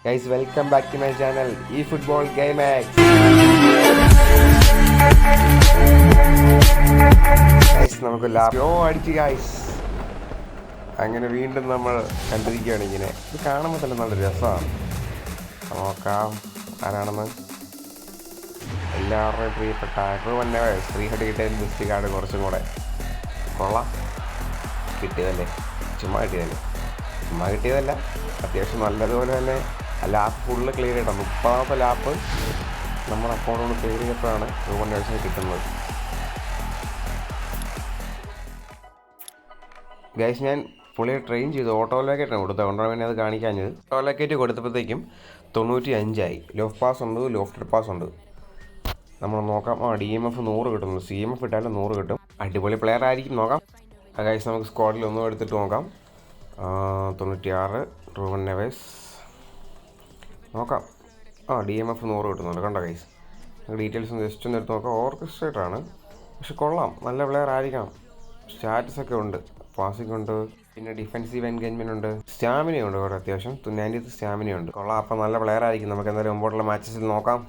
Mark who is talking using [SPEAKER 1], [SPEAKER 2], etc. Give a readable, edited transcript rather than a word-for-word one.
[SPEAKER 1] Guys, welcome back to my channel, eFootball GameX. Guys, നമുക്ക് ലാപ്യോ അടിച്ച് guys. അങ്ങനെ വീണ്ടും നമ്മൾ കണ്ടിരിക്കുകയാണ് ഇങ്ങനെ. ഇത് കാണുമ്പോൾ തന്നെ നല്ല രസമാണ്. നോക്കാം ആരാണെന്ന്. എല്ലാവരുടെയും പ്രിയപ്പെട്ട തന്നെ ഫ്രീ ഹെഡ് കിട്ടിയ ബെസ്റ്റ് കാർഡ് കുറച്ചും കൂടെ കൊള്ളാം. കിട്ടിയതല്ലേ, ചുമ്മാ കിട്ടിയതല്ല, അത്യാവശ്യം നല്ലതുപോലെ തന്നെ ലാപ്പ് ഫുള്ള് ക്ലിയർ ചെയ്യണം. 30ാമത്തെ ലാപ്പ് നമ്മുടെ അക്കൗണ്ടോട് ക്ലിയർ ചെയ്തപ്പോഴാണ് റൂബൻ കിട്ടുന്നത്. ഗൈസ്, ഞാൻ പുള്ളിയെ ട്രെയിൻ ചെയ്തു. ഓട്ടോ ലോക്കേറ്റാണ് കൊടുത്തത്, അതുകൊണ്ടാണ് പിന്നെ അത് കാണിക്കാഞ്ഞത്. ഓട്ടോ ലോക്കേറ്റ് കൊടുത്തപ്പോഴത്തേക്കും 95 ലോഫ് പാസ് ഉണ്ട്, ലോഫ്റ്റഡ് പാസ് ഉണ്ട്. നമ്മൾ നോക്കാം. DMF 100 കിട്ടുന്നു. CMF ഇട്ടാലും 100 കിട്ടും. അടിപൊളി പ്ലെയർ ആയിരിക്കും, നോക്കാം. ഗൈസ്, നമുക്ക് സ്ക്വാഡിൽ ഒന്നും എടുത്തിട്ട് നോക്കാം. 96 റൂബൻ നെവേസ് നോക്കാം. DMF 100 കിട്ടുന്നുണ്ട്, കണ്ടോ ഗൈസ്. ഡീറ്റെയിൽസ് ഒന്ന് ജസ്റ്റ് ഒന്ന് എടുത്ത് നോക്കാം. ഓർക്കസ്ട്രേറ്ററാണ്, പക്ഷെ കൊള്ളാം, നല്ല പ്ലെയർ ആയിരിക്കണം. സ്റ്റാറ്റസ് ഒക്കെ ഉണ്ട്, പാസിംഗ് ഉണ്ട്, പിന്നെ ഡിഫെൻസീവ് എൻഗേജ്മെന്റ് ഉണ്ട്, സ്റ്റാമിന ഉണ്ട്, അവിടെ അത്യാവശ്യം 90 സ്റ്റാമിന ഉണ്ട്. കൊള്ളാം, അപ്പം നല്ല പ്ലെയർ ആയിരിക്കും. നമുക്ക് എന്തായാലും മുമ്പോട്ടുള്ള മാച്ചസിൽ നോക്കാം.